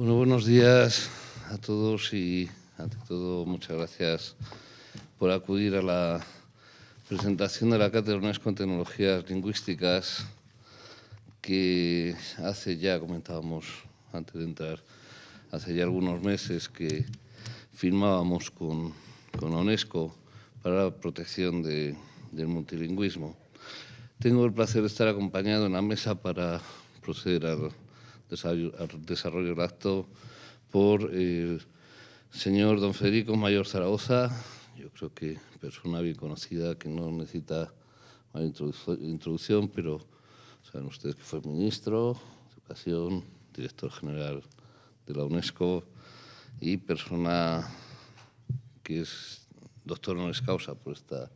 Bueno, buenos días a todos y, ante todo, muchas gracias por acudir a la presentación de la Cátedra UNESCO en Tecnologías Lingüísticas, que hace ya, comentábamos antes de entrar, hace ya algunos meses que firmábamos con la UNESCO para la protección del multilingüismo. Tengo el placer de estar acompañado en la mesa para proceder al desarrollo del acto por el señor don Federico Mayor Zaragoza. Yo creo que persona bien conocida, que no necesita más introducción, pero saben ustedes que fue ministro de Educación, director general de la UNESCO y persona que es doctor honoris causa por esta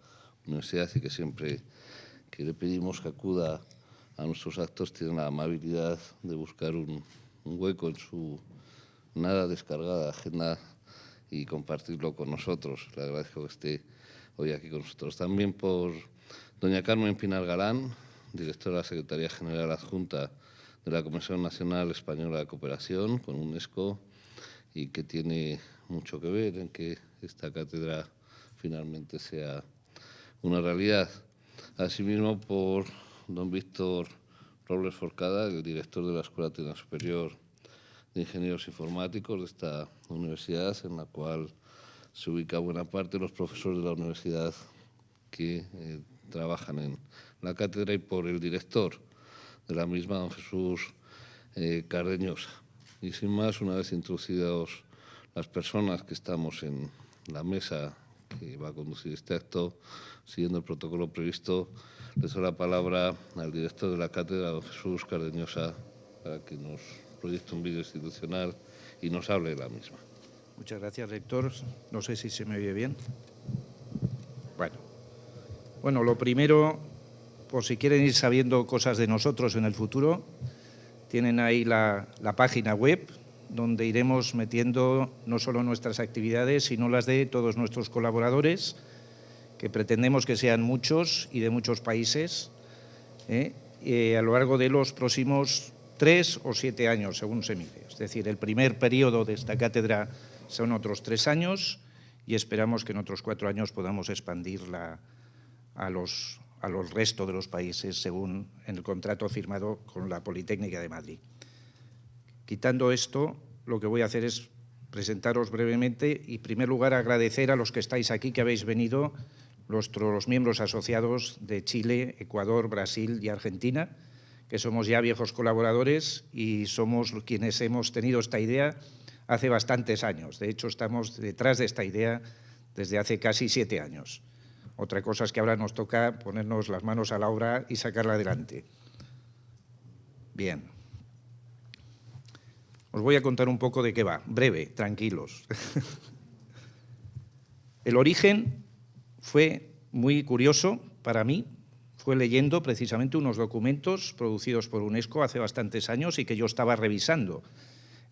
universidad y que siempre que le pedimos que acuda a nuestros actos tiene la amabilidad de buscar un hueco en su nada descargada agenda y compartirlo con nosotros. Le agradezco que esté hoy aquí con nosotros. También por doña Carmen Pinar Galán, directora de la Secretaría General Adjunta de la Comisión Nacional Española de Cooperación con UNESCO y que tiene mucho que ver en que esta cátedra finalmente sea una realidad. Asimismo, por don Víctor Robles Forcada, el director de la Escuela Técnica Superior de Ingenieros Informáticos de esta universidad, en la cual se ubica buena parte de los profesores de la universidad que trabajan en la cátedra, y por el director de la misma, don Jesús Cardeñosa. Y sin más, una vez introducidos las personas que estamos en la mesa que va a conducir este acto, siguiendo el protocolo previsto, le doy la palabra al director de la cátedra, don Jesús Cardeñosa, para que nos proyecte un vídeo institucional y nos hable de la misma. Muchas gracias, rector. No sé si se me oye bien. Bueno, lo primero, por si quieren ir sabiendo cosas de nosotros en el futuro, tienen ahí la página web, donde iremos metiendo no solo nuestras actividades, sino las de todos nuestros colaboradores, que pretendemos que sean muchos y de muchos países, a lo largo de los próximos 3 o 7 años, según se mire. Es decir, el primer periodo de esta cátedra son otros 3 años y esperamos que en otros 4 años podamos expandirla a los resto de los países, según en el contrato firmado con la Politécnica de Madrid. Quitando esto, lo que voy a hacer es presentaros brevemente y, en primer lugar, agradecer a los que estáis aquí, que habéis venido, los miembros asociados de Chile, Ecuador, Brasil y Argentina, que somos ya viejos colaboradores y somos quienes hemos tenido esta idea hace bastantes años. De hecho, estamos detrás de esta idea desde hace casi 7 años. Otra cosa es que ahora nos toca ponernos las manos a la obra y sacarla adelante. Bien. Os voy a contar un poco de qué va. Breve, tranquilos. El origen fue muy curioso para mí. Fue leyendo precisamente unos documentos producidos por UNESCO hace bastantes años y que yo estaba revisando.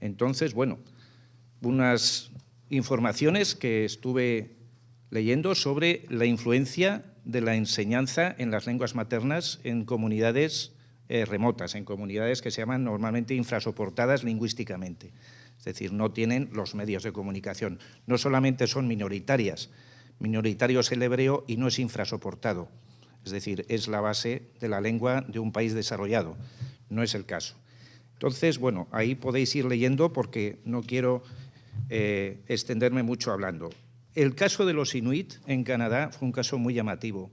Entonces, bueno, unas informaciones que estuve leyendo sobre la influencia de la enseñanza en las lenguas maternas en comunidades remotas, en comunidades que se llaman normalmente infrasoportadas lingüísticamente. Es decir, no tienen los medios de comunicación. No solamente son minoritarias, minoritario es el hebreo y no es infrasoportado. Es decir, es la base de la lengua de un país desarrollado. No es el caso. Entonces, bueno, ahí podéis ir leyendo porque no quiero extenderme mucho hablando. El caso de los inuit en Canadá fue un caso muy llamativo.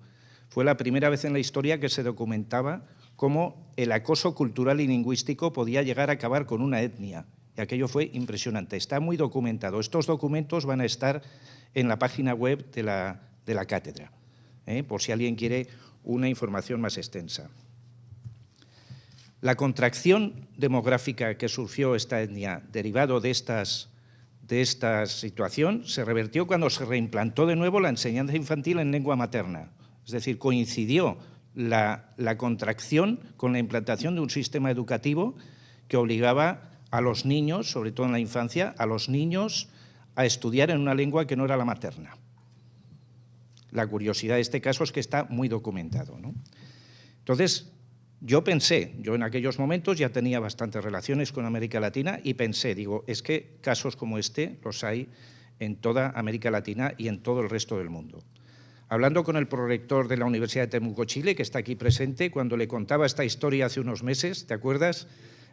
Fue la primera vez en la historia que se documentaba cómo el acoso cultural y lingüístico podía llegar a acabar con una etnia. Y aquello fue impresionante. Está muy documentado. Estos documentos van a estar en la página web de la cátedra, por si alguien quiere una información más extensa. La contracción demográfica que sufrió esta etnia derivado de esta situación se revertió cuando se reimplantó de nuevo la enseñanza infantil en lengua materna. Es decir, coincidió la contracción con la implantación de un sistema educativo que obligaba a los niños, sobre todo en la infancia, a los niños a estudiar en una lengua que no era la materna. La curiosidad de este caso es que está muy documentado, ¿no? Entonces, Yo en aquellos momentos ya tenía bastantes relaciones con América Latina y pensé, digo, es que casos como este los hay en toda América Latina y en todo el resto del mundo. Hablando con el prorector de la Universidad de Temuco, Chile, que está aquí presente, cuando le contaba esta historia hace unos meses, ¿te acuerdas?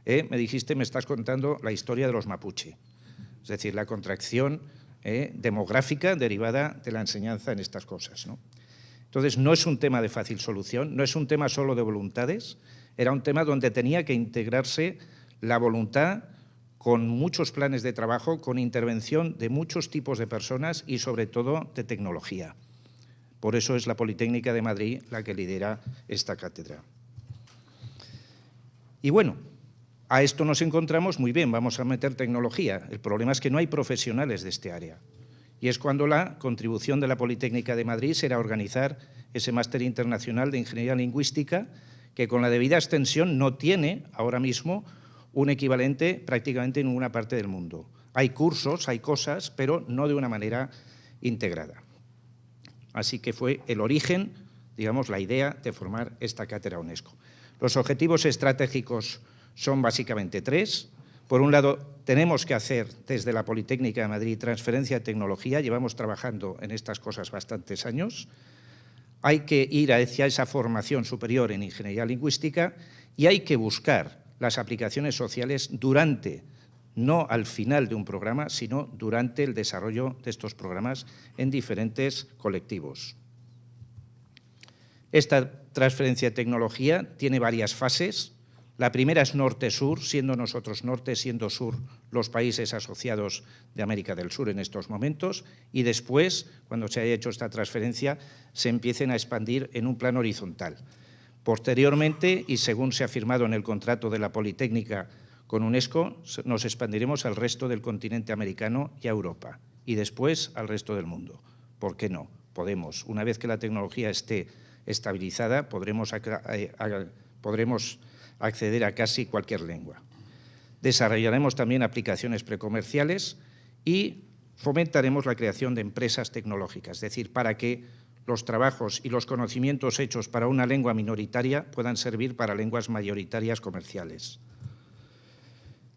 Me dijiste, me estás contando la historia de los mapuche, es decir, la contracción demográfica derivada de la enseñanza en estas cosas, ¿no? Entonces, no es un tema de fácil solución, no es un tema solo de voluntades, era un tema donde tenía que integrarse la voluntad con muchos planes de trabajo, con intervención de muchos tipos de personas y, sobre todo, de tecnología. Por eso es la Politécnica de Madrid la que lidera esta cátedra. Y bueno, a esto nos encontramos muy bien, vamos a meter tecnología. El problema es que no hay profesionales de este área. Y es cuando la contribución de la Politécnica de Madrid será organizar ese máster internacional de Ingeniería Lingüística, que con la debida extensión no tiene ahora mismo un equivalente prácticamente en ninguna parte del mundo. Hay cursos, hay cosas, pero no de una manera integrada. Así que fue el origen, digamos, la idea de formar esta cátedra UNESCO. Los objetivos estratégicos son básicamente tres. Por un lado, tenemos que hacer desde la Politécnica de Madrid transferencia de tecnología, llevamos trabajando en estas cosas bastantes años. Hay que ir hacia esa formación superior en ingeniería lingüística y hay que buscar las aplicaciones sociales durante, no al final de un programa, sino durante el desarrollo de estos programas en diferentes colectivos. Esta transferencia de tecnología tiene varias fases. La primera es norte-sur, siendo nosotros norte, siendo sur los países asociados de América del Sur en estos momentos, y después, cuando se haya hecho esta transferencia, se empiecen a expandir en un plano horizontal. Posteriormente, y según se ha firmado en el contrato de la Politécnica con UNESCO, nos expandiremos al resto del continente americano y a Europa, y después al resto del mundo. ¿Por qué no? Podemos. Una vez que la tecnología esté estabilizada, podremos acceder a casi cualquier lengua. Desarrollaremos también aplicaciones precomerciales y fomentaremos la creación de empresas tecnológicas, es decir, para que los trabajos y los conocimientos hechos para una lengua minoritaria puedan servir para lenguas mayoritarias comerciales.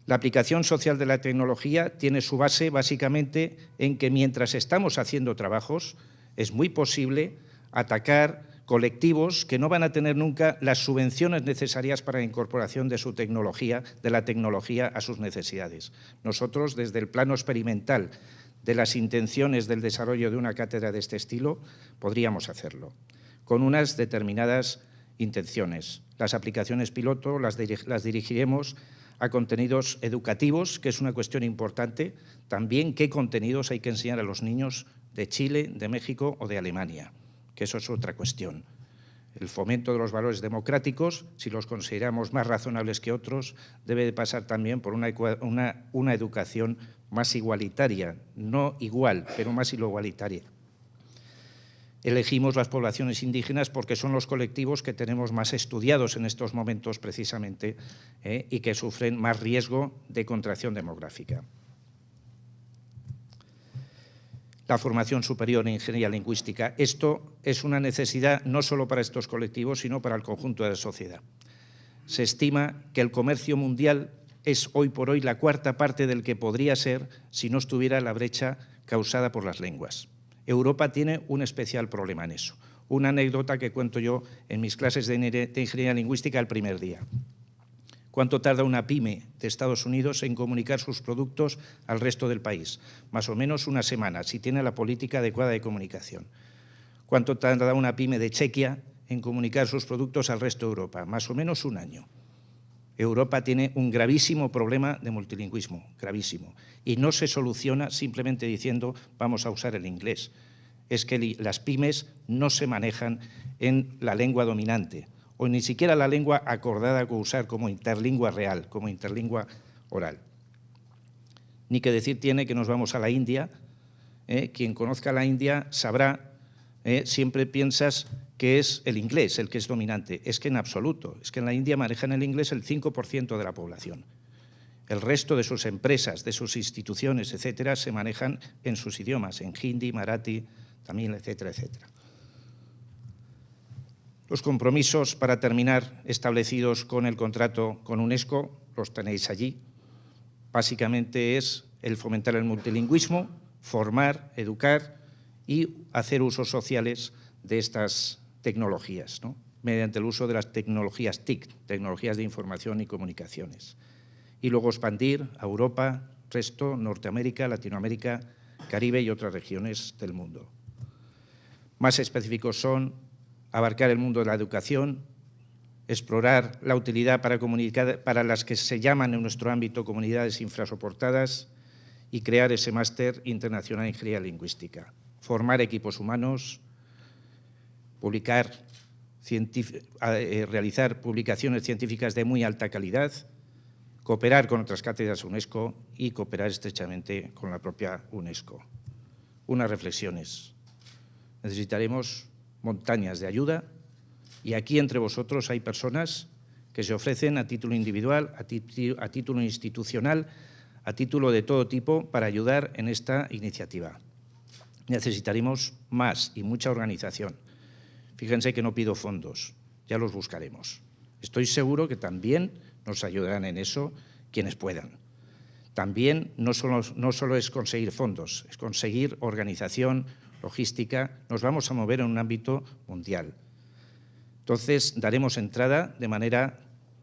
La aplicación social de la tecnología tiene su base básicamente en que mientras estamos haciendo trabajos es muy posible atacar colectivos que no van a tener nunca las subvenciones necesarias para la incorporación de su tecnología, de la tecnología a sus necesidades. Nosotros, desde el plano experimental de las intenciones del desarrollo de una cátedra de este estilo, podríamos hacerlo, con unas determinadas intenciones. Las aplicaciones piloto las dirigiremos a contenidos educativos, que es una cuestión importante, también qué contenidos hay que enseñar a los niños de Chile, de México o de Alemania, que eso es otra cuestión. El fomento de los valores democráticos, si los consideramos más razonables que otros, debe de pasar también por una educación más igualitaria, no igual, pero más igualitaria. Elegimos las poblaciones indígenas porque son los colectivos que tenemos más estudiados en estos momentos precisamente y que sufren más riesgo de contracción demográfica. La formación superior en ingeniería lingüística. Esto es una necesidad no solo para estos colectivos, sino para el conjunto de la sociedad. Se estima que el comercio mundial es hoy por hoy la cuarta parte del que podría ser si no estuviera la brecha causada por las lenguas. Europa tiene un especial problema en eso. Una anécdota que cuento yo en mis clases de ingeniería lingüística el primer día. ¿Cuánto tarda una pyme de Estados Unidos en comunicar sus productos al resto del país? Más o menos una semana, si tiene la política adecuada de comunicación. ¿Cuánto tarda una pyme de Chequia en comunicar sus productos al resto de Europa? Más o menos un año. Europa tiene un gravísimo problema de multilingüismo, gravísimo, y no se soluciona simplemente diciendo vamos a usar el inglés. Es que las pymes no se manejan en la lengua dominante, o ni siquiera la lengua acordada a usar como interlingua real, como interlingua oral. Ni que decir tiene que nos vamos a la India. Quien conozca la India sabrá, siempre piensas que es el inglés el que es dominante. Es que en absoluto, es que en la India manejan el inglés el 5% de la población. El resto de sus empresas, de sus instituciones, etcétera, se manejan en sus idiomas, en hindi, marathi, tamil, etcétera, etcétera. Los compromisos, para terminar, establecidos con el contrato con UNESCO, los tenéis allí. Básicamente es el fomentar el multilingüismo, formar, educar y hacer usos sociales de estas tecnologías, ¿no?, mediante el uso de las tecnologías TIC, tecnologías de información y comunicaciones. Y luego expandir a Europa, resto, Norteamérica, Latinoamérica, Caribe y otras regiones del mundo. Más específicos son abarcar el mundo de la educación, explorar la utilidad para las que se llaman en nuestro ámbito comunidades infrasoportadas y crear ese máster internacional en ingeniería lingüística. Formar equipos humanos, realizar publicaciones científicas de muy alta calidad, cooperar con otras cátedras UNESCO y cooperar estrechamente con la propia UNESCO. Unas reflexiones. Necesitaremos montañas de ayuda y aquí entre vosotros hay personas que se ofrecen a título individual, a título institucional, a título de todo tipo para ayudar en esta iniciativa. Necesitaremos más y mucha organización. Fíjense que no pido fondos, ya los buscaremos. Estoy seguro que también nos ayudarán en eso quienes puedan. También no solo es conseguir fondos, es conseguir organización, logística. Nos vamos a mover en un ámbito mundial. Entonces, daremos entrada de manera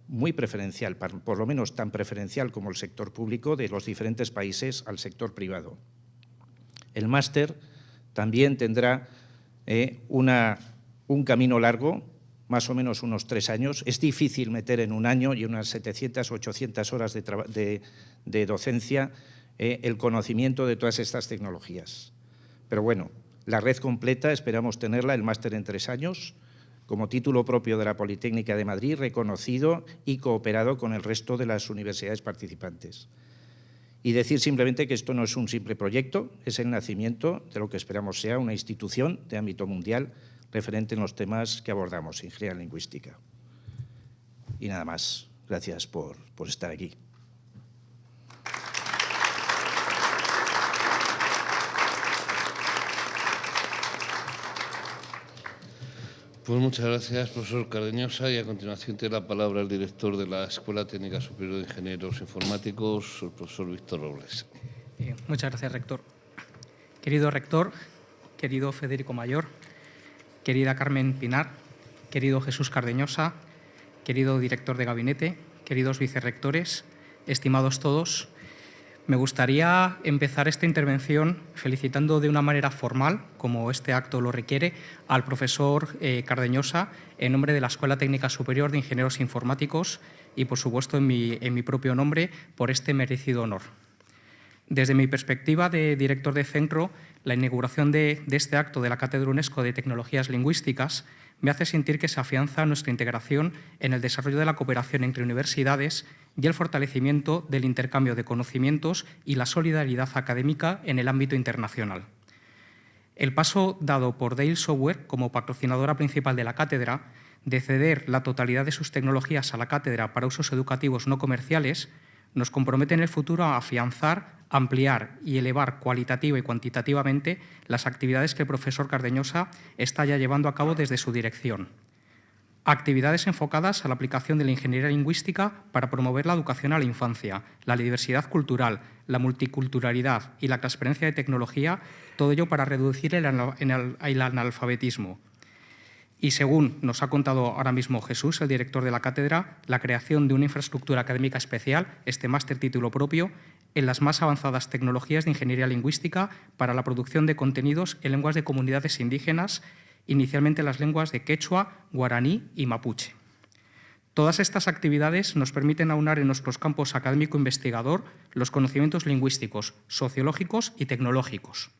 muy preferencial, por lo menos tan preferencial como el sector público de los diferentes países al sector privado. El máster también tendrá un camino largo, más o menos unos 3 años. Es difícil meter en un año y unas 700 o 800 horas de docencia el conocimiento de todas estas tecnologías. Pero bueno, la red completa esperamos tenerla, el máster en 3 años, como título propio de la Politécnica de Madrid, reconocido y cooperado con el resto de las universidades participantes. Y decir simplemente que esto no es un simple proyecto, es el nacimiento de lo que esperamos sea una institución de ámbito mundial referente en los temas que abordamos, ingeniería lingüística. Y nada más. Gracias por estar aquí. Pues muchas gracias, profesor Cardeñosa. Y a continuación tiene la palabra el director de la Escuela Técnica Superior de Ingenieros Informáticos, el profesor Víctor Robles. Muchas gracias, rector. Querido rector, querido Federico Mayor, querida Carmen Pinar, querido Jesús Cardeñosa, querido director de gabinete, queridos vicerrectores, estimados todos, me gustaría empezar esta intervención felicitando de una manera formal, como este acto lo requiere, al profesor Cardeñosa en nombre de la Escuela Técnica Superior de Ingenieros Informáticos y, por supuesto, en mi propio nombre, por este merecido honor. Desde mi perspectiva de director de centro, la inauguración de este acto de la Cátedra UNESCO de Tecnologías Lingüísticas me hace sentir que se afianza nuestra integración en el desarrollo de la cooperación entre universidades y el fortalecimiento del intercambio de conocimientos y la solidaridad académica en el ámbito internacional. El paso dado por Dell Software como patrocinadora principal de la cátedra de ceder la totalidad de sus tecnologías a la cátedra para usos educativos no comerciales nos compromete en el futuro a afianzar, ampliar y elevar cualitativa y cuantitativamente las actividades que el profesor Cardeñosa está ya llevando a cabo desde su dirección. Actividades enfocadas a la aplicación de la ingeniería lingüística para promover la educación a la infancia, la diversidad cultural, la multiculturalidad y la transferencia de tecnología, todo ello para reducir el analfabetismo. Y según nos ha contado ahora mismo Jesús, el director de la cátedra, la creación de una infraestructura académica especial, este máster título propio, en las más avanzadas tecnologías de ingeniería lingüística para la producción de contenidos en lenguas de comunidades indígenas, inicialmente las lenguas de quechua, guaraní y mapuche. Todas estas actividades nos permiten aunar en nuestros campos académico-investigador los conocimientos lingüísticos, sociológicos y tecnológicos.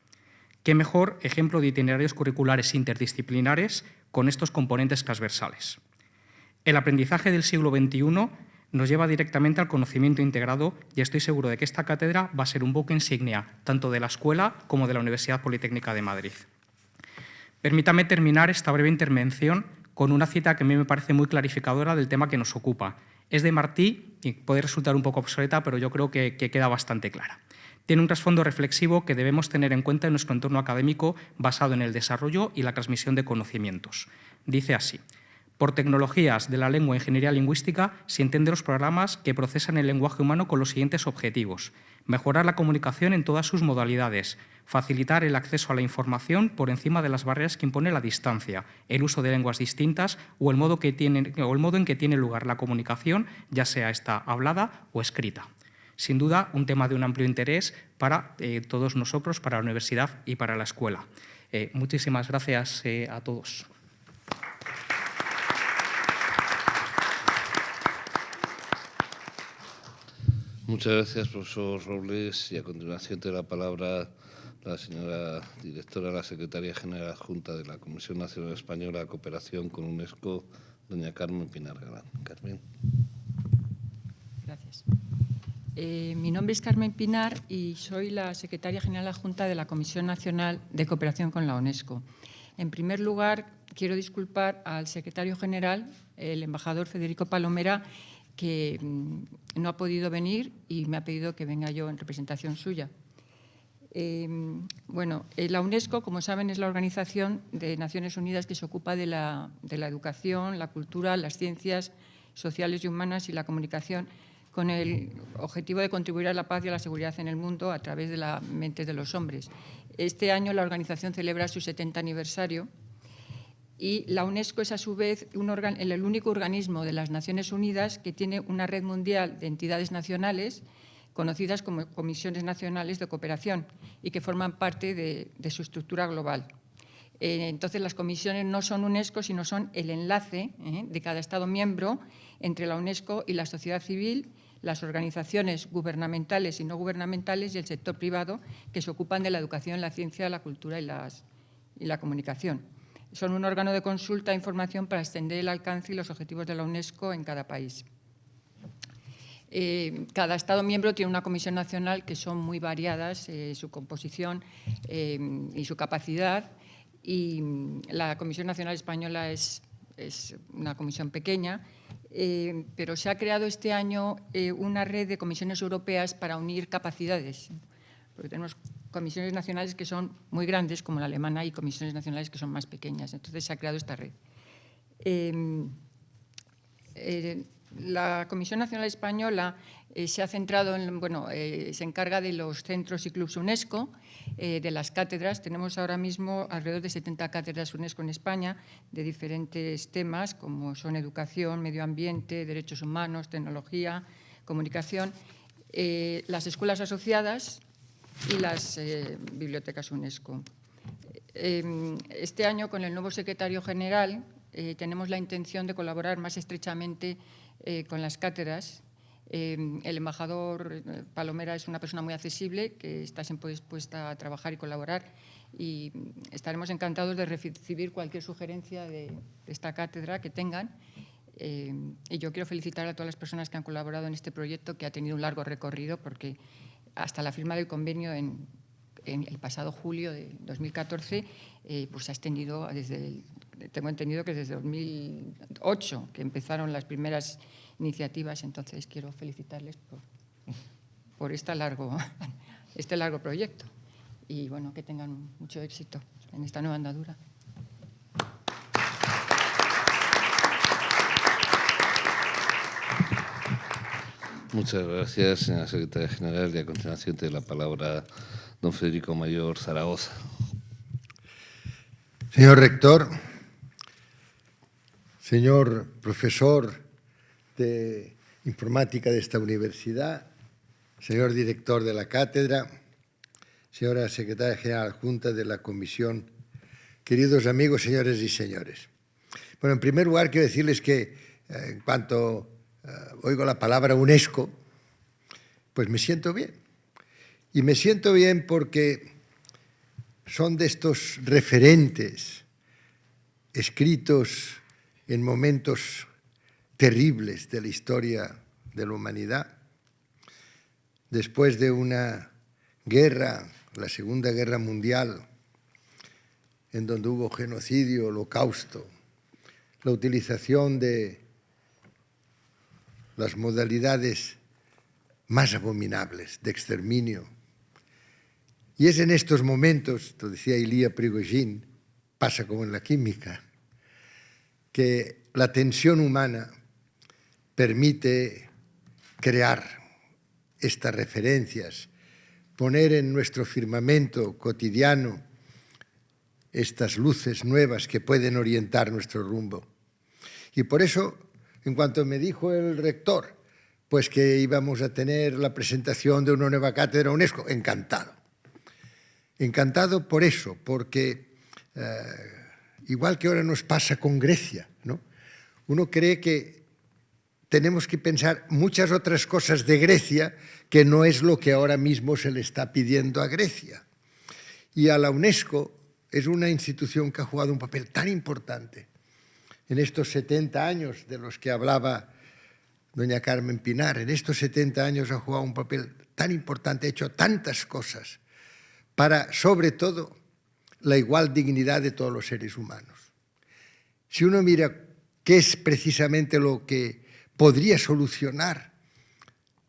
¿Qué mejor ejemplo de itinerarios curriculares interdisciplinares con estos componentes transversales? El aprendizaje del siglo XXI nos lleva directamente al conocimiento integrado y estoy seguro de que esta cátedra va a ser un buque insignia tanto de la Escuela como de la Universidad Politécnica de Madrid. Permítame terminar esta breve intervención con una cita que a mí me parece muy clarificadora del tema que nos ocupa. Es de Martí y puede resultar un poco obsoleta, pero yo creo que queda bastante clara. Tiene un trasfondo reflexivo que debemos tener en cuenta en nuestro entorno académico basado en el desarrollo y la transmisión de conocimientos. Dice así: Por tecnologías de la lengua e ingeniería lingüística se entienden los programas que procesan el lenguaje humano con los siguientes objetivos: mejorar la comunicación en todas sus modalidades, facilitar el acceso a la información por encima de las barreras que impone la distancia, el uso de lenguas distintas o el modo en que tiene lugar la comunicación, ya sea esta hablada o escrita. Sin duda, un tema de un amplio interés para todos nosotros, para la universidad y para la escuela. Muchísimas gracias a todos. Muchas gracias, profesor Robles. Y a continuación tiene la palabra la señora directora, la secretaria general adjunta de la Comisión Nacional Española de Cooperación con UNESCO, doña Carmen Pinar Galán. Carmen. Gracias. Mi nombre es Carmen Pinar y soy la secretaria general adjunta de la Comisión Nacional de Cooperación con la UNESCO. En primer lugar, quiero disculpar al secretario general, el embajador Federico Palomera, que no ha podido venir y me ha pedido que venga yo en representación suya. La UNESCO, como saben, es la organización de Naciones Unidas que se ocupa de la educación, la cultura, las ciencias sociales y humanas y la comunicación, con el objetivo de contribuir a la paz y a la seguridad en el mundo a través de la mente de los hombres. Este año la organización celebra su 70 aniversario y la UNESCO es, a su vez, el único organismo de las Naciones Unidas que tiene una red mundial de entidades nacionales conocidas como Comisiones Nacionales de Cooperación y que forman parte de su estructura global. Entonces, las comisiones no son UNESCO, sino son el enlace de cada Estado miembro entre la UNESCO y la sociedad civil, las organizaciones gubernamentales y no gubernamentales y el sector privado que se ocupan de la educación, la ciencia, la cultura y la comunicación. Son un órgano de consulta e información para extender el alcance y los objetivos de la UNESCO en cada país. Cada Estado miembro tiene una comisión nacional que son muy variadas, su composición y su capacidad, y la Comisión Nacional Española es una comisión pequeña, pero se ha creado este año una red de comisiones europeas para unir capacidades, porque tenemos comisiones nacionales que son muy grandes, como la alemana, y comisiones nacionales que son más pequeñas. Entonces se ha creado esta red. La Comisión Nacional Española se ha centrado se encarga de los centros y clubs UNESCO, de las cátedras. Tenemos ahora mismo alrededor de 70 cátedras UNESCO en España de diferentes temas, como son educación, medio ambiente, derechos humanos, tecnología, comunicación, las escuelas asociadas y las bibliotecas UNESCO. Este año, con el nuevo secretario general, tenemos la intención de colaborar más estrechamente con las cátedras. El embajador Palomera es una persona muy accesible que está siempre dispuesta a trabajar y colaborar, y estaremos encantados de recibir cualquier sugerencia de esta cátedra que tengan. Y yo quiero felicitar a todas las personas que han colaborado en este proyecto, que ha tenido un largo recorrido, porque hasta la firma del convenio en el pasado julio de 2014 pues se ha extendido tengo entendido que desde 2008 que empezaron las primeras iniciativas. Entonces quiero felicitarles por este largo proyecto y bueno, que tengan mucho éxito en esta nueva andadura. Muchas gracias, señora secretaria general. Y a continuación tiene la palabra don Federico Mayor Zaragoza. Señor rector, señor profesor de informática de esta universidad, señor director de la cátedra, señora secretaria general adjunta de la comisión, queridos amigos, señores y señores. Bueno, en primer lugar, quiero decirles que en cuanto oigo la palabra UNESCO, pues me siento bien. Y me siento bien porque son de estos referentes escritos en momentos terribles de la historia de la humanidad. Después de una guerra, la Segunda Guerra Mundial, en donde hubo genocidio, holocausto, la utilización de las modalidades más abominables de exterminio. Y es en estos momentos, lo decía Ilya Prigozhin, pasa como en la química, que la tensión humana permite crear estas referencias, poner en nuestro firmamento cotidiano estas luces nuevas que pueden orientar nuestro rumbo. Y por eso, en cuanto me dijo el rector, pues que íbamos a tener la presentación de una nueva cátedra UNESCO, encantado. Encantado por eso, porque igual que ahora nos pasa con Grecia, ¿no? Uno cree que tenemos que pensar muchas otras cosas de Grecia que no es lo que ahora mismo se le está pidiendo a Grecia. Y a la UNESCO es una institución que ha jugado un papel tan importante en estos 70 años de los que hablaba doña Carmen Pinar. En estos 70 años ha jugado un papel tan importante, ha hecho tantas cosas para, sobre todo, la igual dignidad de todos los seres humanos. Si uno mira qué es precisamente lo que podría solucionar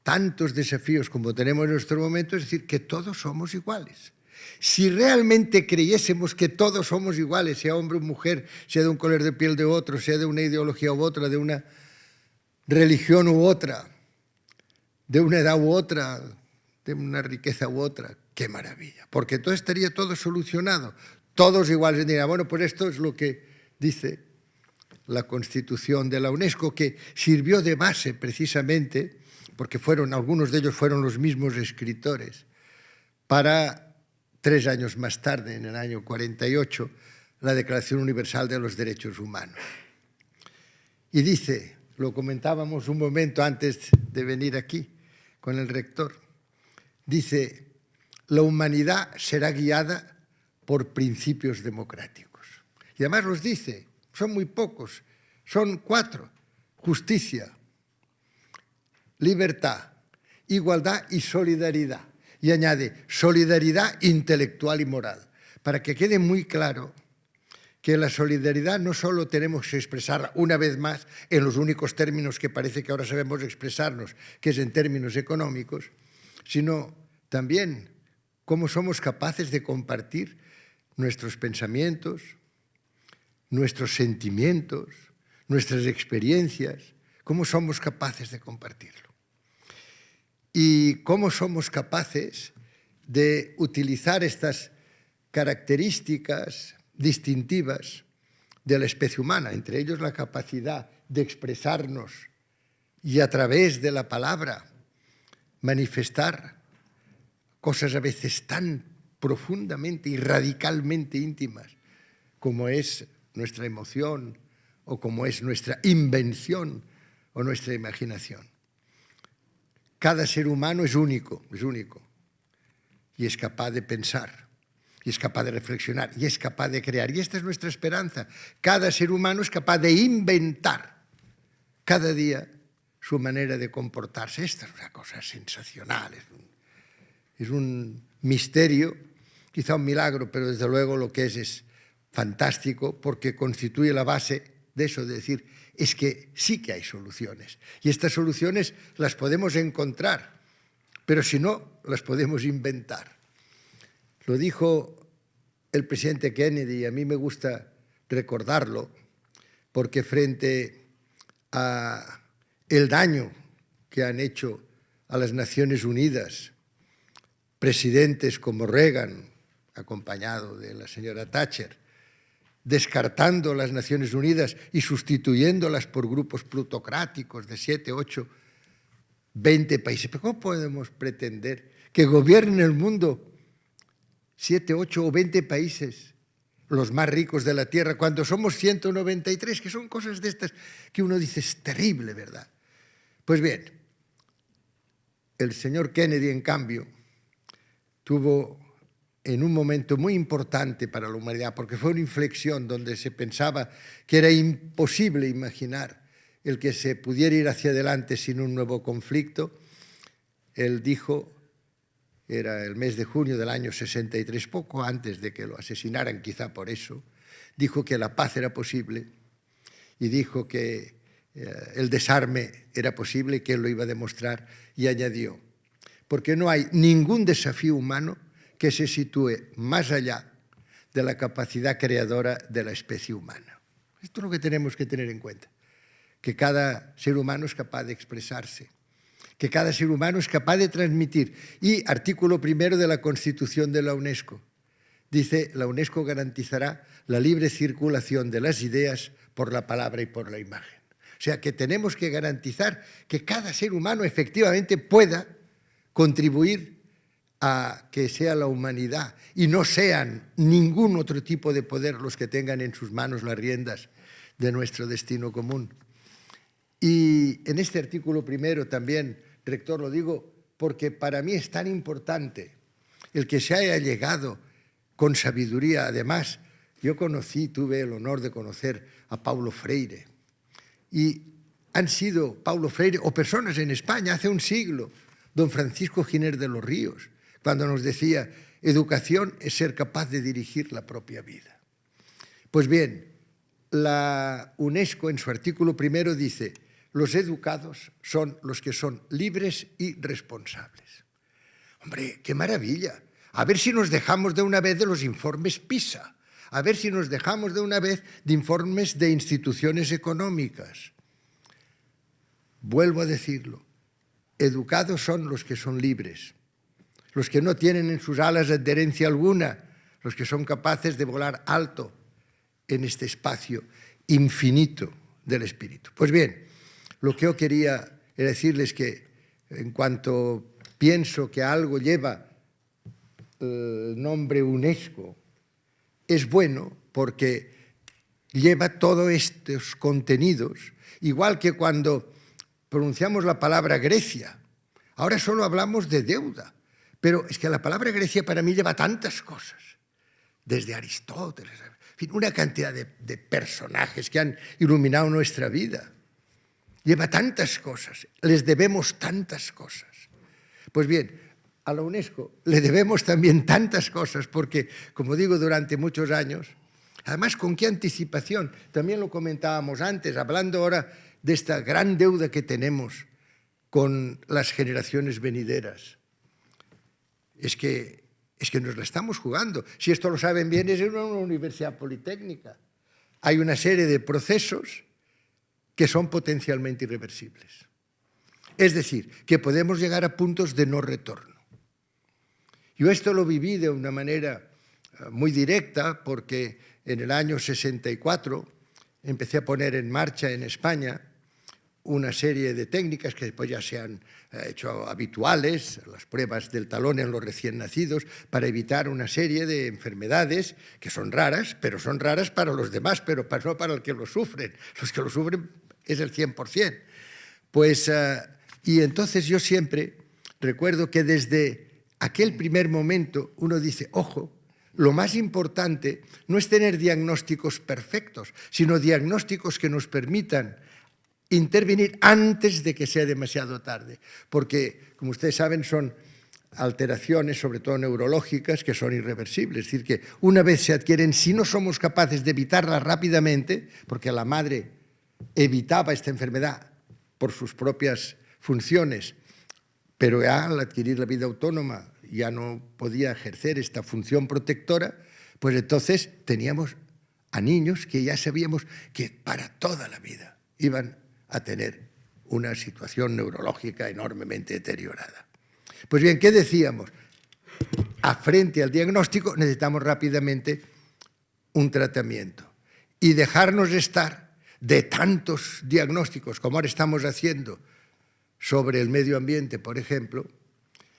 tantos desafíos como tenemos en nuestro momento, es decir, que todos somos iguales. Si realmente creyésemos que todos somos iguales, sea hombre o mujer, sea de un color de piel de otro, sea de una ideología u otra, de una religión u otra, de una edad u otra, de una riqueza u otra, qué maravilla, porque todo estaría todo solucionado, todos iguales. Dirían, bueno, pues esto es lo que dice la Constitución de la UNESCO, que sirvió de base precisamente, porque algunos de ellos fueron los mismos escritores, para 3 años más tarde, en el año 48, la Declaración Universal de los Derechos Humanos. Y dice, lo comentábamos un momento antes de venir aquí con el rector, dice, la humanidad será guiada por principios democráticos. Y además los dice, son muy pocos, son 4, justicia, libertad, igualdad y solidaridad. Y añade, solidaridad intelectual y moral, para que quede muy claro que la solidaridad no solo tenemos que expresarla una vez más en los únicos términos que parece que ahora sabemos expresarnos, que es en términos económicos, sino también cómo somos capaces de compartir nuestros pensamientos, nuestros sentimientos, nuestras experiencias, cómo somos capaces de compartirlo. Y cómo somos capaces de utilizar estas características distintivas de la especie humana, entre ellos la capacidad de expresarnos y a través de la palabra manifestar cosas a veces tan profundamente y radicalmente íntimas como es nuestra emoción o como es nuestra invención o nuestra imaginación. Cada ser humano es único, y es capaz de pensar, y es capaz de reflexionar, y es capaz de crear. Y esta es nuestra esperanza. Cada ser humano es capaz de inventar cada día su manera de comportarse. Esta es una cosa sensacional, es un misterio, quizá un milagro, pero desde luego lo que es fantástico porque constituye la base de eso, de decir, es que sí que hay soluciones. Y estas soluciones las podemos encontrar, pero si no, las podemos inventar. Lo dijo el presidente Kennedy, y a mí me gusta recordarlo, porque frente a el daño que han hecho a las Naciones Unidas presidentes como Reagan, acompañado de la señora Thatcher, descartando las Naciones Unidas y sustituyéndolas por grupos plutocráticos de 7, 8, 20 países. ¿Pero cómo podemos pretender que gobiernen el mundo 7, 8 o 20 países, los más ricos de la Tierra, cuando somos 193, que son cosas de estas que uno dice, es terrible, ¿verdad? Pues bien, el señor Kennedy, en cambio, tuvo en un momento muy importante para la humanidad, porque fue una inflexión donde se pensaba que era imposible imaginar el que se pudiera ir hacia adelante sin un nuevo conflicto. Él dijo, era el mes de junio del año 63, poco antes de que lo asesinaran, quizá por eso, dijo que la paz era posible y dijo que el desarme era posible y que él lo iba a demostrar, y añadió, porque no hay ningún desafío humano que se sitúe más allá de la capacidad creadora de la especie humana. Esto es lo que tenemos que tener en cuenta, que cada ser humano es capaz de expresarse, que cada ser humano es capaz de transmitir. Y artículo 1 de la Constitución de la UNESCO dice: la UNESCO garantizará la libre circulación de las ideas por la palabra y por la imagen. O sea, que tenemos que garantizar que cada ser humano efectivamente pueda contribuir a que sea la humanidad y no sean ningún otro tipo de poder los que tengan en sus manos las riendas de nuestro destino común. Y en este artículo 1 también, rector, lo digo porque para mí es tan importante el que se haya llegado con sabiduría. Además, yo tuve el honor de conocer a Paulo Freire, y han sido Paulo Freire o personas en España hace un siglo, don Francisco Giner de los Ríos, cuando nos decía: educación es ser capaz de dirigir la propia vida. Pues bien, la UNESCO en su artículo 1 dice: los educados son los que son libres y responsables. Hombre, qué maravilla. A ver si nos dejamos de una vez de los informes PISA, a ver si nos dejamos de una vez de informes de instituciones económicas. Vuelvo a decirlo, educados son los que son libres, los que no tienen en sus alas adherencia alguna, los que son capaces de volar alto en este espacio infinito del espíritu. Pues bien, lo que yo quería era decirles que en cuanto pienso que algo lleva el nombre UNESCO, es bueno porque lleva todos estos contenidos, igual que cuando pronunciamos la palabra Grecia. Ahora solo hablamos de deuda, pero es que la palabra Grecia para mí lleva tantas cosas, desde Aristóteles, en fin, una cantidad de personajes que han iluminado nuestra vida. Lleva tantas cosas, les debemos tantas cosas. Pues bien, a la UNESCO le debemos también tantas cosas porque, como digo, durante muchos años, además con qué anticipación, también lo comentábamos antes, hablando ahora de esta gran deuda que tenemos con las generaciones venideras. Es que nos la estamos jugando. Si esto lo saben bien, es en una universidad politécnica. Hay una serie de procesos que son potencialmente irreversibles. Es decir, que podemos llegar a puntos de no retorno. Yo esto lo viví de una manera muy directa porque en el año 64 empecé a poner en marcha en España una serie de técnicas que después ya se han hecho habituales, las pruebas del talón en los recién nacidos, para evitar una serie de enfermedades que son raras, pero son raras para los demás, pero no para los que lo sufren. Los que lo sufren es el 100%. Pues, y entonces yo siempre recuerdo que desde aquel primer momento uno dice, ojo, lo más importante no es tener diagnósticos perfectos, sino diagnósticos que nos permitan intervenir antes de que sea demasiado tarde. Porque, como ustedes saben, son alteraciones, sobre todo neurológicas, que son irreversibles. Es decir, que una vez se adquieren, si no somos capaces de evitarlas rápidamente, porque la madre evitaba esta enfermedad por sus propias funciones, pero ya al adquirir la vida autónoma ya no podía ejercer esta función protectora, pues entonces teníamos a niños que ya sabíamos que para toda la vida iban a tener una situación neurológica enormemente deteriorada. Pues bien, ¿qué decíamos? Frente al diagnóstico necesitamos rápidamente un tratamiento y dejarnos estar de tantos diagnósticos como ahora estamos haciendo sobre el medio ambiente, por ejemplo.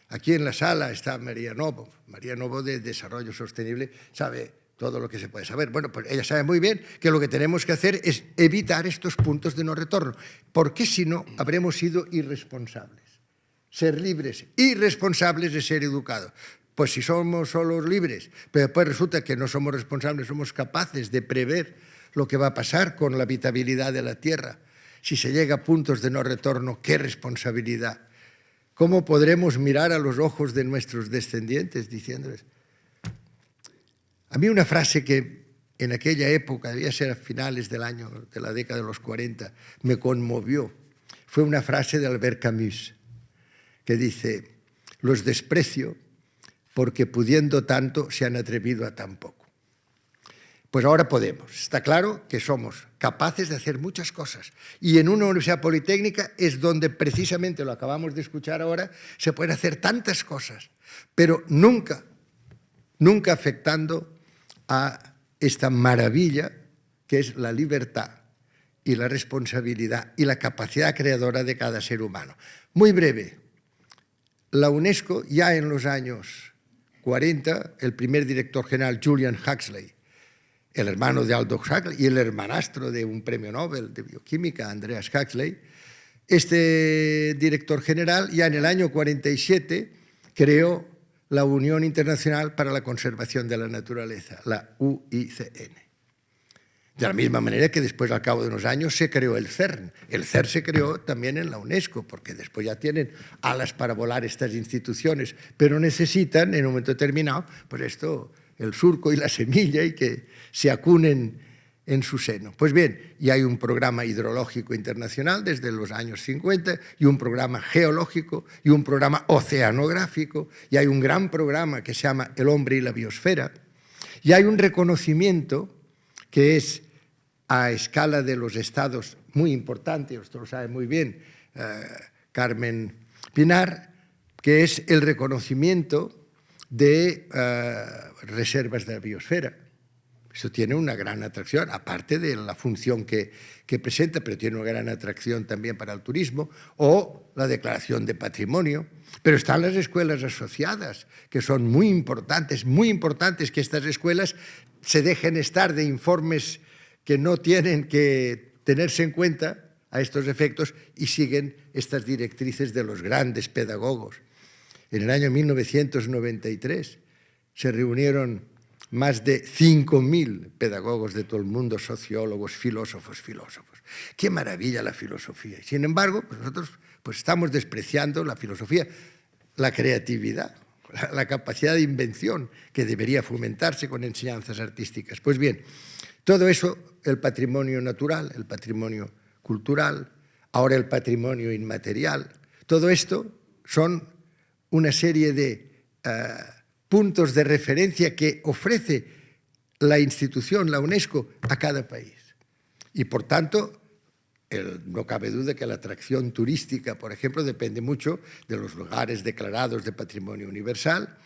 Aquí en la sala está María Novo de Desarrollo Sostenible, sabe todo lo que se puede saber. Bueno, pues ella sabe muy bien que lo que tenemos que hacer es evitar estos puntos de no retorno, porque si no, habremos sido irresponsables. Ser libres y responsables de ser educados. Pues si somos solo libres, pero después resulta que no somos responsables, somos capaces de prever lo que va a pasar con la habitabilidad de la Tierra. Si se llega a puntos de no retorno, ¿qué responsabilidad? ¿Cómo podremos mirar a los ojos de nuestros descendientes diciéndoles? A mí una frase que en aquella época, debía ser a finales de la década de los 40, me conmovió, fue una frase de Albert Camus, que dice, los desprecio porque pudiendo tanto se han atrevido a tan poco. Pues ahora podemos. Está claro que somos capaces de hacer muchas cosas. Y en una universidad politécnica es donde precisamente, lo acabamos de escuchar ahora, se pueden hacer tantas cosas, pero nunca afectando a esta maravilla que es la libertad y la responsabilidad y la capacidad creadora de cada ser humano. Muy breve, la UNESCO ya en los años 40, el primer director general, Julian Huxley, el hermano de Aldous Huxley y el hermanastro de un premio Nobel de bioquímica, Andreas Huxley, este director general ya en el año 47 creó la Unión Internacional para la Conservación de la Naturaleza, la UICN. De la misma manera que después, al cabo de unos años, se creó el CERN. El CERN se creó también en la UNESCO, porque después ya tienen alas para volar estas instituciones, pero necesitan, en un momento determinado, pues esto, el surco y la semilla, y que se acunen en su seno. Pues bien, y hay un programa hidrológico internacional desde los años 50, y un programa geológico, y un programa oceanográfico, y hay un gran programa que se llama El hombre y la biosfera, y hay un reconocimiento que es a escala de los estados muy importante, usted lo sabe muy bien, Carmen Pinar, que es el reconocimiento de reservas de la biosfera. Eso tiene una gran atracción, aparte de la función que presenta, pero tiene una gran atracción también para el turismo, o la declaración de patrimonio. Pero están las escuelas asociadas, que son muy importantes que estas escuelas se dejen estar de informes que no tienen que tenerse en cuenta a estos efectos y siguen estas directrices de los grandes pedagogos. En el año 1993 se reunieron más de 5.000 pedagogos de todo el mundo, sociólogos, filósofos. ¡Qué maravilla la filosofía! Y sin embargo, pues nosotros pues estamos despreciando la filosofía, la creatividad, la capacidad de invención que debería fomentarse con enseñanzas artísticas. Pues bien, todo eso, el patrimonio natural, el patrimonio cultural, ahora el patrimonio inmaterial, todo esto son una serie de puntos de referencia que ofrece la institución, la UNESCO, a cada país. Y, por tanto, no cabe duda que la atracción turística, por ejemplo, depende mucho de los lugares declarados de patrimonio universal.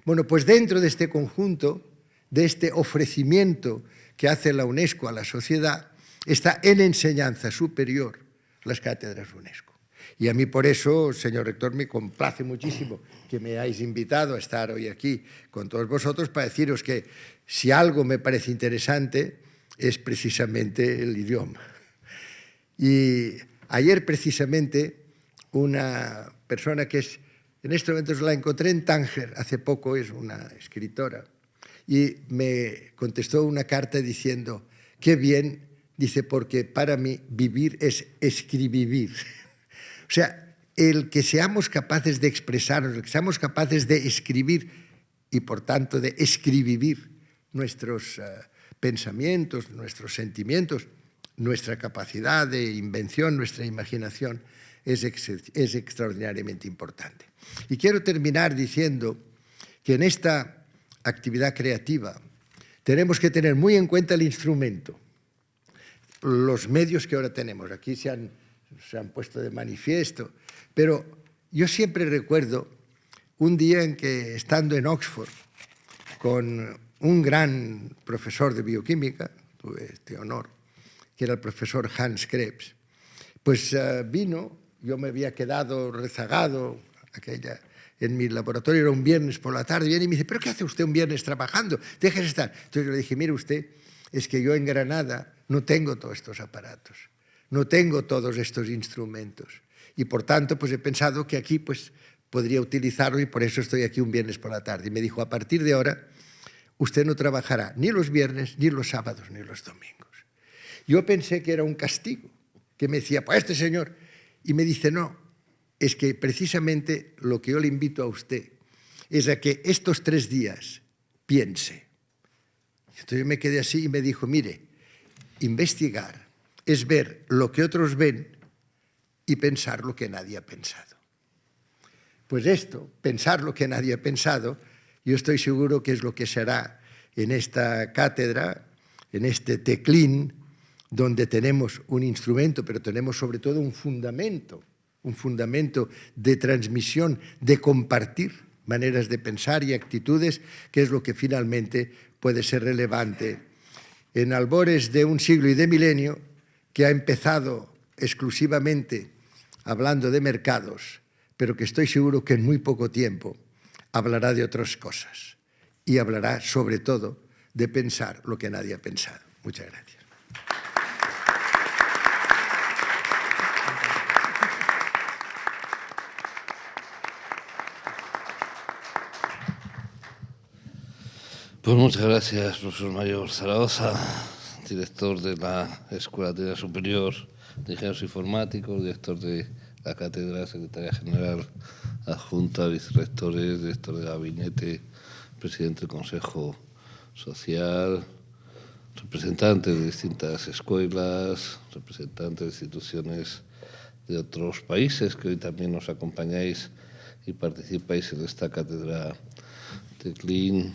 Bueno, pues dentro de este conjunto, de este ofrecimiento que hace la UNESCO a la sociedad, está en enseñanza superior las cátedras UNESCO. Y a mí por eso, señor rector, me complace muchísimo que me hayáis invitado a estar hoy aquí con todos vosotros para deciros que si algo me parece interesante es precisamente el idioma. Y ayer precisamente una persona que es, en estos momentos la encontré en Tánger, hace poco, es una escritora, y me contestó una carta diciendo, qué bien, dice, porque para mí vivir es escribir. O sea, el que seamos capaces de expresarnos, el que seamos capaces de escribir y, por tanto, de escribir nuestros pensamientos, nuestros sentimientos, nuestra capacidad de invención, nuestra imaginación, es extraordinariamente importante. Y quiero terminar diciendo que en esta actividad creativa tenemos que tener muy en cuenta el instrumento, los medios que ahora tenemos. Aquí se han puesto de manifiesto, pero yo siempre recuerdo un día en que, estando en Oxford con un gran profesor de bioquímica, tuve este honor, que era el profesor Hans Krebs, pues vino, yo me había quedado rezagado en mi laboratorio, era un viernes por la tarde, viene y me dice, ¿pero qué hace usted un viernes trabajando? Déjese estar. Entonces yo le dije, mire usted, es que yo en Granada no tengo todos estos aparatos, no tengo todos estos instrumentos, y por tanto pues he pensado que aquí pues podría utilizarlo y por eso estoy aquí un viernes por la tarde. Y me dijo, a partir de ahora usted no trabajará ni los viernes, ni los sábados, ni los domingos. Yo pensé que era un castigo, que me decía, pues este señor, y me dice, no, es que precisamente lo que yo le invito a usted es a que estos 3 días piense. Entonces yo me quedé así y me dijo, mire, investigar es ver lo que otros ven y pensar lo que nadie ha pensado. Pues esto, pensar lo que nadie ha pensado, yo estoy seguro que es lo que será en esta cátedra en este teclín, donde tenemos un instrumento, pero tenemos sobre todo un fundamento de transmisión, de compartir maneras de pensar y actitudes, que es lo que finalmente puede ser relevante en albores de un siglo y de milenio que ha empezado exclusivamente hablando de mercados, pero que estoy seguro que en muy poco tiempo hablará de otras cosas y hablará sobre todo de pensar lo que nadie ha pensado. Muchas gracias. Pues muchas gracias, profesor Mayor Zaragoza, director de la Escuela Técnica Superior de Ingenieros Informáticos, director de la Cátedra, secretaria general adjunta, vicerrectores, director de gabinete, presidente del Consejo Social, representantes de distintas escuelas, representantes de instituciones de otros países que hoy también nos acompañáis y participáis en esta cátedra Teclín,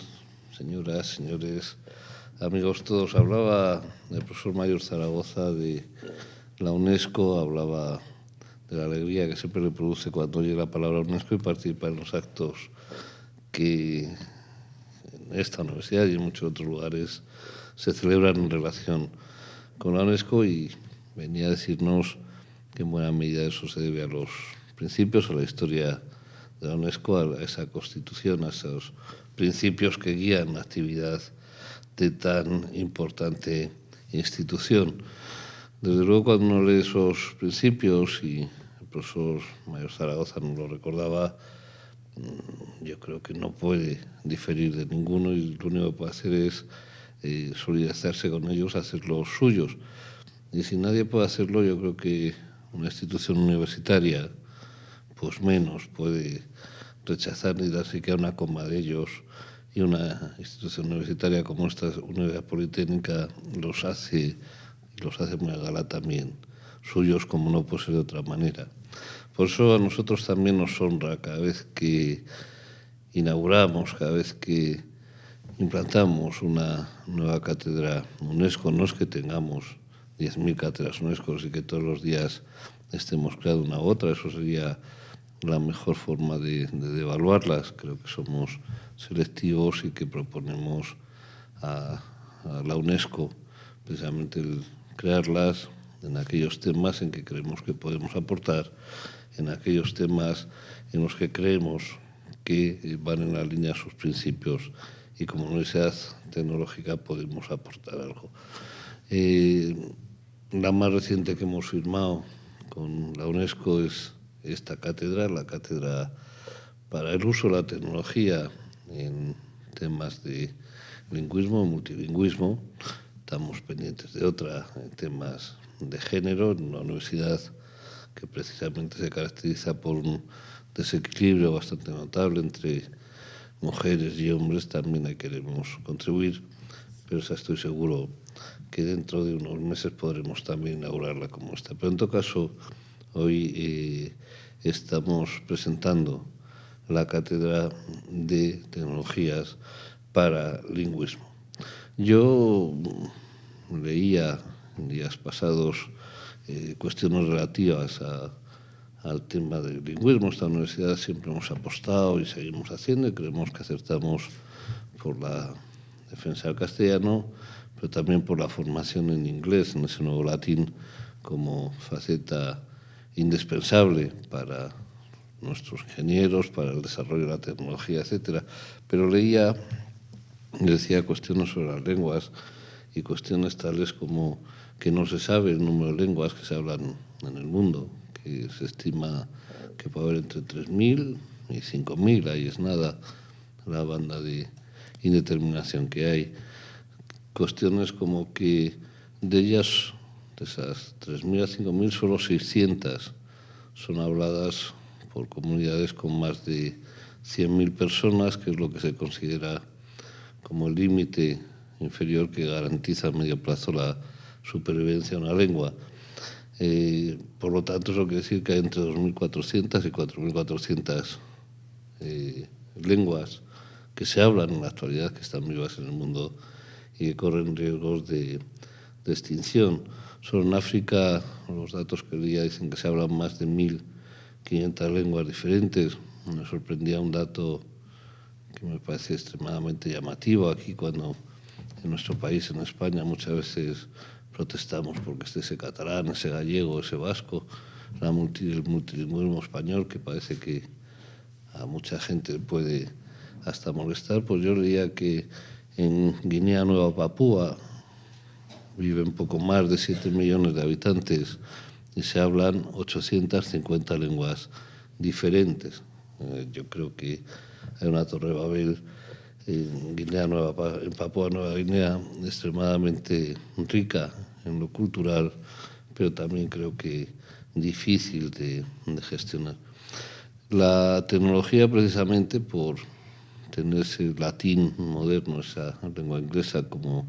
señoras, señores, amigos todos. Hablaba el profesor Mayor Zaragoza de la UNESCO, hablaba de la alegría que siempre le produce cuando oye la palabra UNESCO y participa en los actos que en esta universidad y en muchos otros lugares se celebran en relación con la UNESCO, y venía a decirnos que en buena medida eso se debe a los principios, a la historia de la UNESCO, a esa constitución, a esos principios que guían la actividad de tan importante institución. Desde luego, cuando uno lee esos principios, y el profesor Mayor Zaragoza nos lo recordaba, yo creo que no puede diferir de ninguno, y lo único que puede hacer es solidarizarse con ellos, hacerlos suyos. Y si nadie puede hacerlo, yo creo que una institución universitaria, pues menos puede rechazar ni dar siquiera una coma de ellos, y una institución universitaria como esta Universidad Politécnica los hace muy a gala también suyos, como no puede ser de otra manera. Por eso a nosotros también nos honra cada vez que inauguramos, cada vez que implantamos una nueva cátedra UNESCO. No es que tengamos 10.000 cátedras UNESCO y que todos los días estemos creando una u otra, eso sería la mejor forma de evaluarlas. Creo que somos selectivos y que proponemos a la UNESCO precisamente el crearlas en aquellos temas en que creemos que podemos aportar, en aquellos temas en los que creemos que van en la línea de sus principios y como universidad tecnológica podemos aportar algo. La más reciente que hemos firmado con la UNESCO es esta cátedra, la cátedra para el uso de la tecnología en temas de lingüismo, multilingüismo. Estamos pendientes de otra en temas de género, en una universidad que precisamente se caracteriza por un desequilibrio bastante notable entre mujeres y hombres. También ahí queremos contribuir, pero estoy seguro que dentro de unos meses podremos también inaugurarla como esta. Pero en todo caso, hoy estamos presentando la Cátedra de Tecnologías para Lingüismo. Yo leía en días pasados cuestiones relativas al tema del lingüismo. Esta universidad siempre hemos apostado y seguimos haciendo, y creemos que acertamos por la defensa del castellano, pero también por la formación en inglés, en ese nuevo latín, como faceta indispensable para nuestros ingenieros, para el desarrollo de la tecnología, etcétera. Pero leía y decía cuestiones sobre las lenguas y cuestiones tales como que no se sabe el número de lenguas que se hablan en el mundo, que se estima que puede haber entre 3.000 y 5.000, ahí es nada la banda de indeterminación que hay. Cuestiones como que de ellas, de esas 3.000 a 5.000, solo 600 son habladas por comunidades con más de 100.000 personas, que es lo que se considera como el límite inferior que garantiza a medio plazo la supervivencia de una lengua. Por lo tanto, eso quiere decir que hay entre 2.400 y 4.400 lenguas que se hablan en la actualidad, que están vivas en el mundo y que corren riesgos de extinción. Solo en África, los datos que leía dicen que se hablan más de 1.500 lenguas diferentes. Me sorprendía un dato que me parece extremadamente llamativo aquí, cuando en nuestro país, en España, muchas veces protestamos porque esté ese catalán, ese gallego, ese vasco, el multilingüismo español, que parece que a mucha gente puede hasta molestar. Pues yo leía que en Guinea Nueva Papúa viven poco más de 7 millones de habitantes y se hablan 850 lenguas diferentes. Yo creo que hay una Torre Babel en Papúa Nueva Guinea extremadamente rica en lo cultural, pero también creo que difícil de gestionar. La tecnología, precisamente por tener ese latín moderno, esa lengua inglesa como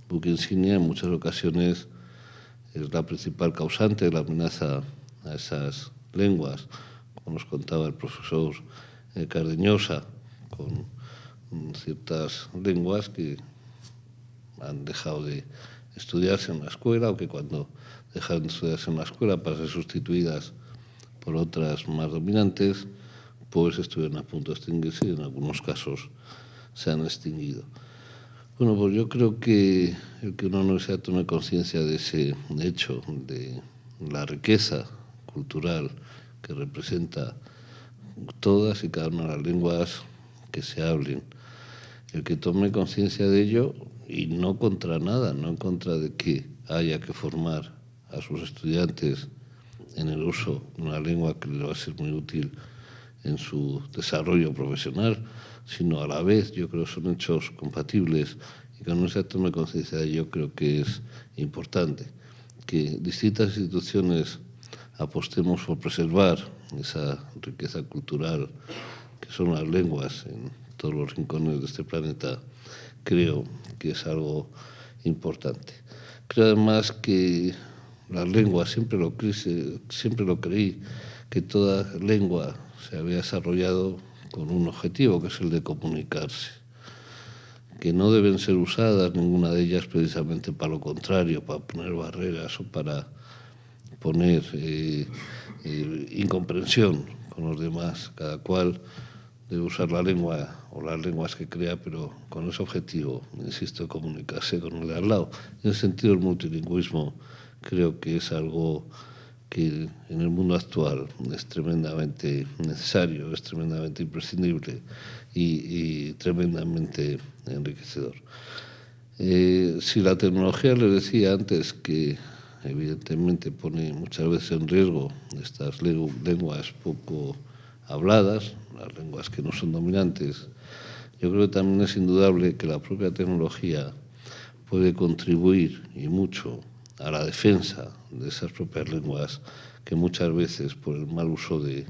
buque insignia, en muchas ocasiones es la principal causante de la amenaza a esas lenguas, como nos contaba el profesor Cardeñosa, con ciertas lenguas que han dejado de estudiarse en la escuela, o que cuando dejan de estudiarse en la escuela para ser sustituidas por otras más dominantes, pues estuvieron a punto de extinguirse y en algunos casos se han extinguido. Bueno, pues yo creo que el que una universidad tome conciencia de ese hecho, de la riqueza cultural que representa todas y cada una de las lenguas que se hablen, el que tome conciencia de ello, y no contra nada, no en contra de que haya que formar a sus estudiantes en el uso de una lengua que les va a ser muy útil en su desarrollo profesional, sino a la vez, yo creo que son hechos compatibles, y que no se tome conciencia de ello. Creo que es importante que distintas instituciones apostemos por preservar esa riqueza cultural que son las lenguas en todos los rincones de este planeta. Creo que es algo importante. Creo además que las lenguas, siempre lo creí, que toda lengua se había desarrollado con un objetivo, que es el de comunicarse, que no deben ser usadas ninguna de ellas precisamente para lo contrario, para poner barreras o para poner incomprensión con los demás. Cada cual debe usar la lengua o las lenguas que crea, pero con ese objetivo, insisto, comunicarse con el de al lado. En ese sentido, el multilingüismo creo que es algo que en el mundo actual es tremendamente necesario, es tremendamente imprescindible y tremendamente enriquecedor. Si la tecnología, les decía antes, que evidentemente pone muchas veces en riesgo estas lenguas poco habladas, las lenguas que no son dominantes, yo creo que también es indudable que la propia tecnología puede contribuir, y mucho, a la defensa de esas propias lenguas, que muchas veces, por el mal uso de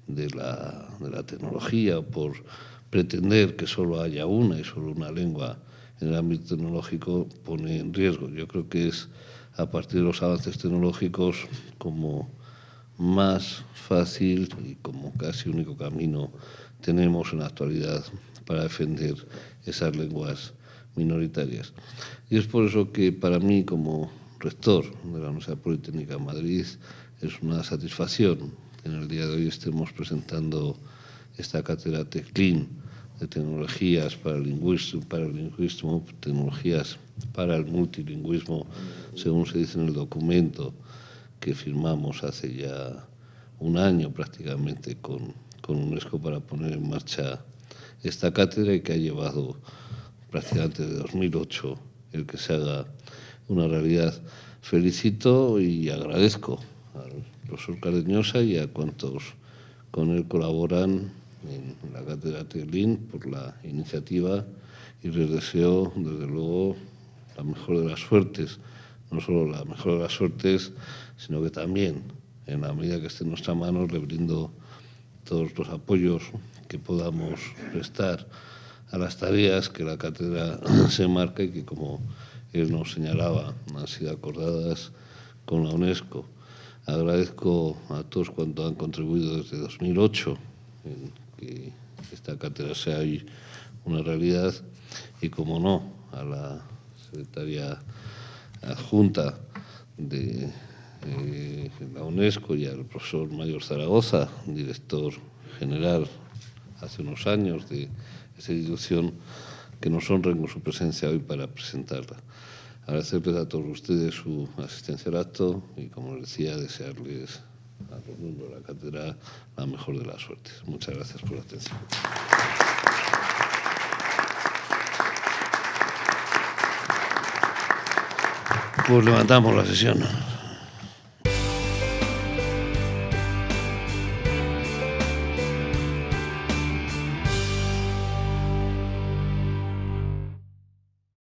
la tecnología, o por pretender que solo haya una y solo una lengua en el ámbito tecnológico, pone en riesgo. Yo creo que es a partir de los avances tecnológicos como más fácil y como casi único camino tenemos en la actualidad para defender esas lenguas minoritarias. Y es por eso que para mí, como rector de la Universidad Politécnica de Madrid, es una satisfacción que en el día de hoy estemos presentando esta cátedra TECLIN de tecnologías para el lingüismo, tecnologías para el multilingüismo, según se dice en el documento que firmamos hace ya un año prácticamente con UNESCO para poner en marcha esta cátedra, y que ha llevado prácticamente desde 2008 el que se haga una realidad. Felicito y agradezco al profesor Cardeñosa y a cuantos con él colaboran en la cátedra TECLIN por la iniciativa, y les deseo, desde luego, la mejor de las suertes. No solo la mejor de las suertes, sino que también, en la medida que esté en nuestra mano, le brindo todos los apoyos que podamos prestar a las tareas que la cátedra se marca y que, como él nos señalaba, han sido acordadas con la UNESCO. Agradezco a todos cuantos han contribuido desde 2008 en que esta cátedra sea hoy una realidad, y, como no, a la secretaria adjunta de la UNESCO y al profesor Mayor Zaragoza, director general hace unos años de esta institución, que nos honren con su presencia hoy para presentarla. Agradecerles a todos ustedes su asistencia al acto y, como les decía, desearles a los miembros de la cátedra la mejor de las suertes. Muchas gracias por la atención. Pues levantamos la sesión.